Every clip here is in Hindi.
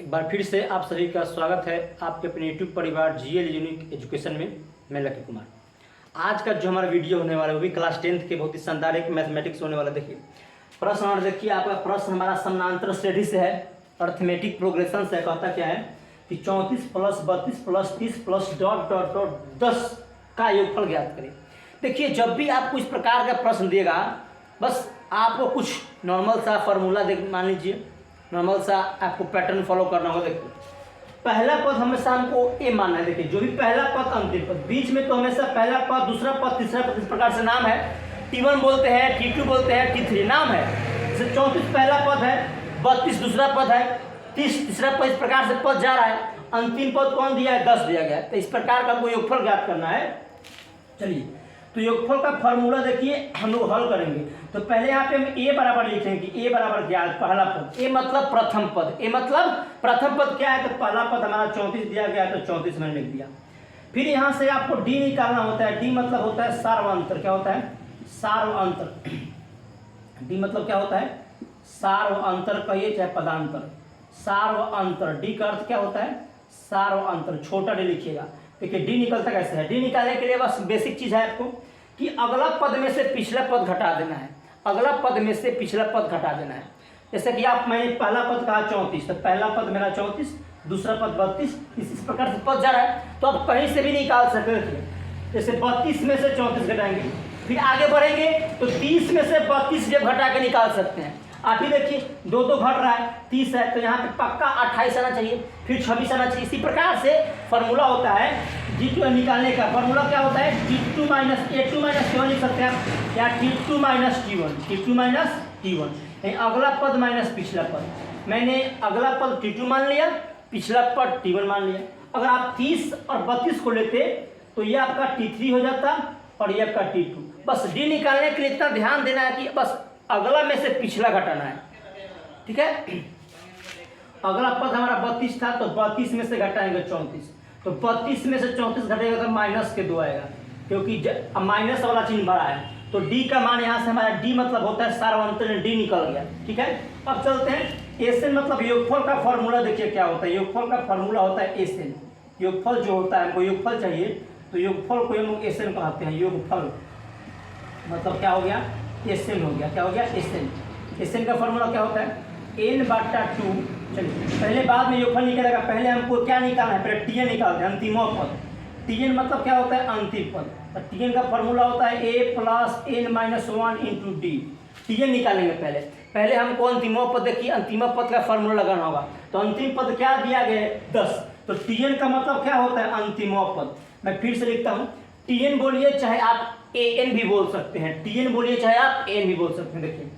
एक बार फिर से आप सभी का स्वागत है आपके अपने यूट्यूब परिवार जीएल यूनिक एजुकेशन में। मैं लकी कुमार। आज का जो हमारा वीडियो होने वाला है वो भी क्लास 10th के बहुत ही शानदार एक मैथमेटिक्स होने वाला। देखिए प्रश्न, और देखिए आपका प्रश्न हमारा समानांतर श्रेणी से है, अर्थमेटिक प्रोग्रेशन से। कहता क्या है कि 34 + 32 + 30 + डॉट डॉट डॉट 10 का योगफल ज्ञात करें। देखिए जब भी आपको इस प्रकार का प्रश्न देगा, बस आपको कुछ नॉर्मल सा फार्मूला मान लीजिए, नॉर्मल सा आपको पैटर्न फॉलो करना होगा। देखिए पहला पद हमेशा हमको ए मानना है। देखिए जो भी पहला पद अंतिम पद, बीच में तो हमेशा पहला पद, दूसरा पद, तीसरा पद, इस प्रकार से नाम है। T1 बोलते हैं, T2 बोलते हैं, T3 नाम है। जैसे 34 पहला पद है, 32 दूसरा पद है, 30 तीसरा पद, इस प्रकार से पद जा रहा है। अंतिम पद कौन दिया है? 10 दिया गया है। तो इस प्रकार का हमको योगफल ज्ञात करना है। चलिए तो योगफल का फॉर्मूला देखिए हम लोग हल करेंगे। तो पहले यहाँ पे हम ए बराबर लिखेंगे कि ए बराबर क्या है? पहला पद, ए मतलब प्रथम पद। ए मतलब प्रथम पद क्या है? तो पहला पद हमारा 34 दिया गया है, तो 34 मैंने लिख दिया। फिर यहाँ से आपको डी निकालना होता है। डी मतलब होता है सार्वअंतर। क्या होता है? सार्वअंतर। डी मतलब क्या होता है? सार्वअंतर कहिए चाहे पदांतर, सार्वअंतर। डी का अर्थ क्या होता है? सार्वअंतर। छोटा डी लिखिएगा। देखिए डी निकलता कैसे है? डी निकालने के लिए बस बेसिक चीज है आपको कि अगला पद में से पिछला पद घटा देना है। अगला पद में से पिछला पद घटा देना है। जैसे कि आप, मैंने पहला पद कहा 34, तो पहला पद मेरा 34, दूसरा पद 32, इस प्रकार से पद जा रहा है। तो आप कहीं से भी निकाल सकते थे। जैसे 32 में से 34 घटाएंगे, फिर आगे बढ़ेंगे तो 30 में से 32 जब घटा के निकाल सकते हैं। आप ही देखिए दो घट रहा है, 30 है, तो यहाँ पे पक्का 28 आना चाहिए, फिर 26 आना चाहिए। इसी प्रकार से फॉर्मूला होता है G2 निकालने का। फॉर्मूला क्या होता है? T2 - A2 - क्यों लिख सकते हैं आप? या T2 - T1, T2 - T1, अगला पद माइनस पिछला पद। मैंने अगला पद T2 मान लिया, पिछला पद T1 मान लिया। अगर आप 30 और 32 को लेते तो ये आपका T3 हो जाता और ये आपका T2। बस डी निकालने के लिए इतना ध्यान देना है कि बस अगला में से पिछला घटाना है। ठीक है, अगला पद हमारा 32 था, तो 32 में से घटाएंगे 34, तो 32 में से 34 घटेगा तो -2 आएगा, क्योंकि माइनस वाला चिन्ह बड़ा है। तो डी का मान यहाँ से हमारा, डी मतलब होता है सार्वअंतर, डी निकल गया। ठीक है, अब चलते हैं एसएन मतलब योगफल का फॉर्मूला। देखिए क्या होता है? योगफल का फॉर्मूला होता है एसएन। योगफल जो होता है, हमको योगफल चाहिए, तो योगफल को हम लोग एसएन कहते हैं। योगफल मतलब क्या हो गया? एसएन हो गया। क्या हो गया? एसएन। एसएन का फॉर्मूला क्या होता है? n/2। चलिए पहले बाद में योगफल निकलेगा, पहले हमको क्या निकालना है? पहले टीएन निकालते हैं, अंतिमो पद। टीएन मतलब क्या होता है? अंतिम पद। तो टीएन का फॉर्मूला होता है a + n - 1 × d। टीएन निकालेंगे पहले हमको अंतिमो पद, देखिए अंतिम पद का फॉर्मूला लगाना होगा। तो अंतिम पद क्या दिया गया है? 10। तो टीएन का मतलब क्या होता है? अंतिमो पद। मैं फिर से लिखता हूँ, टीएन बोलिए चाहे आप एन भी बोल सकते हैं, टीएन बोलिए चाहे आप एन भी बोल सकते हैं। देखिए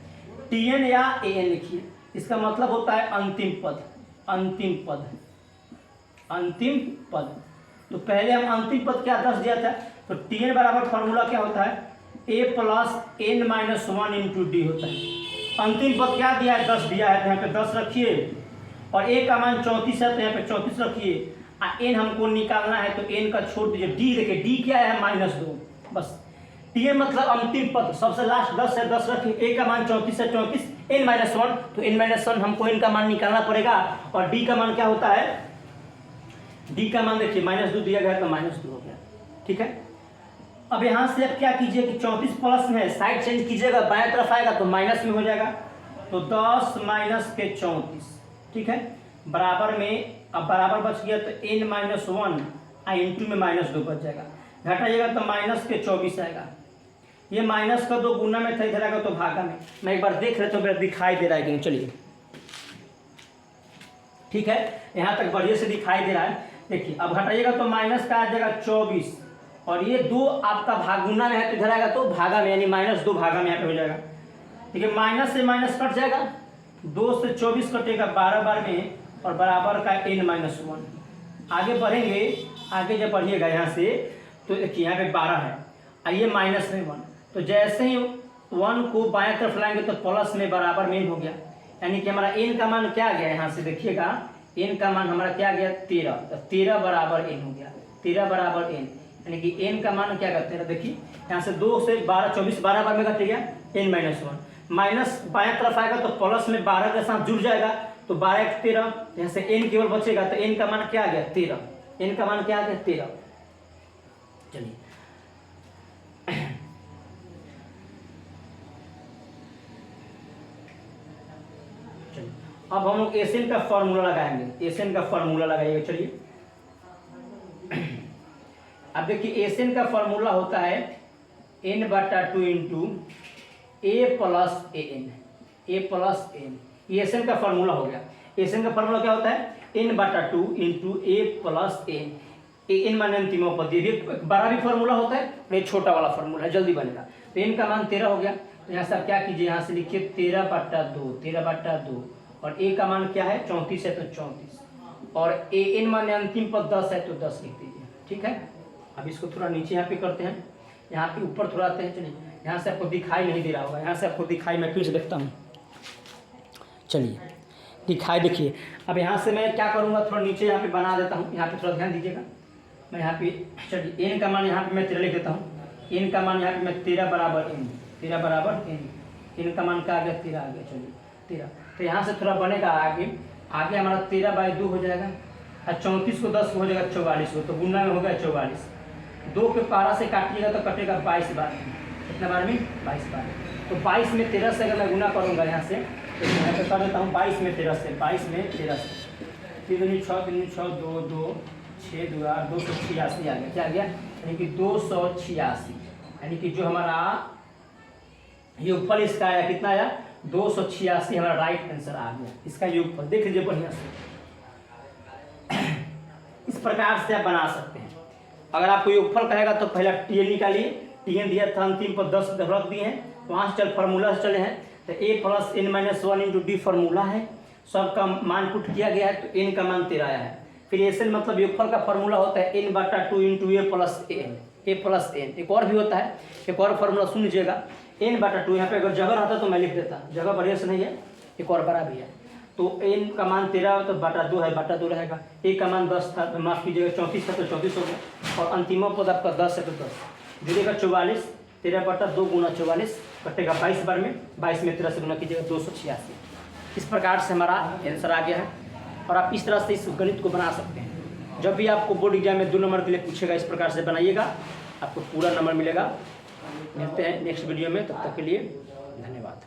टीएन या एन लिखिए, इसका मतलब होता है अंतिम पद। अंतिम पद, अंतिम पद। तो पहले हम अंतिम पद क्या 10 दिया था, तो टीएन बराबर फॉर्मूला क्या होता है? a + n - 1 × d होता है। अंतिम पद क्या दिया है? 10 दिया है, तो यहाँ पे 10 रखिए, और a का मान 34 है, तो यहाँ पे 34 रखिए। n हमको निकालना है, तो n का छोड़ दीजिए। d देखिए, d क्या है? -2। बस टीएन मतलब अंतिम पद, सबसे लास्ट 10 है, 10 रखिए। a का मान 34 है, 34, n - 1, तो n - 1 हमको n का मान निकालना पड़ेगा। और d का मान क्या होता है? d का मान देखिए -2 दिया गया, तो -2 हो गया। ठीक है, अब यहाँ से आप क्या कीजिए कि 34 प्लस में साइड चेंज कीजिएगा, बाएं तरफ आएगा तो माइनस में हो जाएगा। तो 10 - के 34, ठीक है, बराबर में, अब बराबर बच गया, तो n - 1 इंटू में -2 बच जाएगा। घटाइएगा तो -24 आएगा। ये माइनस का 2 गुना में था, इधर आएगा तो भागा में। मैं एक बार देख रहे तो मेरा दिखाई दे रहा है कि चलिए ठीक है, यहाँ तक बढ़िया से दिखाई दे रहा है। देखिए अब घटाइएगा तो माइनस का आ जाएगा 24, और ये 2 आपका भागुना में है, तो इधर आएगा तो भागा में, यानी -2 भागा में यहाँ पे हो जाएगा। ठीक है, माइनस से माइनस कट जाएगा, 2 से 24 कटेगा 12 बार में, और बराबर का n - 1। आगे बढ़ेंगे, आगे जब बढ़िएगा यहाँ से, तो देखिए यहाँ पे 12 है, और ये -1। तो जैसे ही 1 को बाएं तरफ लाएंगे तो प्लस में बराबर में हो गया, यानी कि हमारा n का मान क्या गया? यहाँ से देखिएगा, n का मान हमारा क्या गया? 13। तो 13 बराबर n हो गया। 13 बराबर n, यानी कि n का मान क्या करते हैं? देखिए यहाँ से 2 से 12, 24, 12 बार में घट गया, n - 1। माइनस बाएं तरफ आएगा तो प्लस में 12 के साथ जुड़ जाएगा, तो 12 1 13, यहाँ से n केवल बचेगा तो n का मान क्या आ गया 13, n का मान क्या आ गया 13। चलिए अब हम लोग एसएन का फॉर्मूला लगाएंगे, एसएन का फॉर्मूला लगाइएगा। चलिए अब देखिए एसएन का फॉर्मूला होता है n/2 इंटू ए प्लस एन, ए प्लस एन, ये एसएन का फॉर्मूला हो गया। एसएन का फॉर्मूला क्या होता है n/2 इंटू ए प्लस एन, एन माने अंतिम पद, ये भी बड़ा भी फॉर्मूला होता है, ये छोटा वाला फॉर्मूला है, जल्दी बनेगा। तो एन का मान 13 हो गया, तो यहाँ से आप क्या कीजिए, यहाँ से लिखिए 13/2, 13/2, और ए का मान क्या है 34 है तो 34, और ए एन माने अंतिम पद 10 है तो 10 लिख दीजिए। ठीक है, अब इसको थोड़ा नीचे यहाँ पे करते हैं, यहाँ पे ऊपर थोड़ा आते हैं। चलिए यहाँ से आपको दिखाई नहीं दे रहा होगा, यहाँ से आपको दिखाई, मैं फिर से देखता हूँ। चलिए दिखाई देखिए, अब यहाँ से मैं क्या करूँगा, थोड़ा नीचे यहाँ पे बना देता हूँ, यहाँ पे थोड़ा ध्यान दीजिएगा। मैं यहाँ पे चलिए एन का मान यहाँ पे मैं 13 लिख देता हूँ, एन का मान यहाँ पे मैं 13 बराबर एन, 13 बराबर एन, एन का मान क्या आ गया 13 आ गया। चलिए 13, तो यहाँ से थोड़ा बनेगा आगे, आगे हमारा 13/2 हो जाएगा, और 34 को 10 हो जाएगा 44 को, तो गुना में हो गया 44, 2 के 12 से काटिएगा तो कटेगा 22 बार में, कितना बार में 22 बार। तो 22 में 13 से अगर मैं गुना करूँगा यहाँ से, तो यहाँ पे कर देता हूँ 22 में 13 से, 22 में 13 से, 3 6 3 6 2 2 6 2 8 286 आ गया। क्या आ गया, यानी कि 286, यानी कि जो हमारा योगफल इसका आया कितना आया 286, हमारा राइट आंसर आ गया इसका योगफल। देख लीजिए बढ़िया से, इस प्रकार से आप बना सकते हैं। अगर आपको योगफल कहेगा तो पहला टीएन निकालिए, टीएन दिया था अंतिम पर 10 रख दिए हैं, वहाँ से चल फार्मूला से चले हैं, तो a plus n minus 1 into D formula है, सबका मान पुट किया गया है, तो n का मान 13 आया है। फिर एसएन मतलब योगफल का फार्मूला होता है n/2 इंटू ए प्लस एन, ए प्लस एन। एक और भी होता है, एक और फार्मूला सुन लीजिएगा, n/2, यहाँ पे अगर जगह रहता तो मैं लिख देता, जगह बढ़िया से नहीं है, एक और बड़ा भी है। तो n का मान 13 तो /2 है, /2 रहेगा, a का मान 10 था, माफ कीजिएगा 34 था तो 34 हो गया, और अंतिम पद आपका 10 है तो 10 जुड़ेगा 44, 13/2 गुना 44 कटेगा 22 बार में, 22 में 13 से गुना कीजिएगा 286। इस प्रकार से हमारा आंसर आ गया है, और आप इस तरह से इस गणित को बना सकते हैं। जब भी आपको बोर्ड एग्जाम में 2 नंबर के लिए पूछेगा, इस प्रकार से बनाइएगा, आपको पूरा नंबर मिलेगा। मिलते हैं नेक्स्ट वीडियो में, तब तक के लिए धन्यवाद।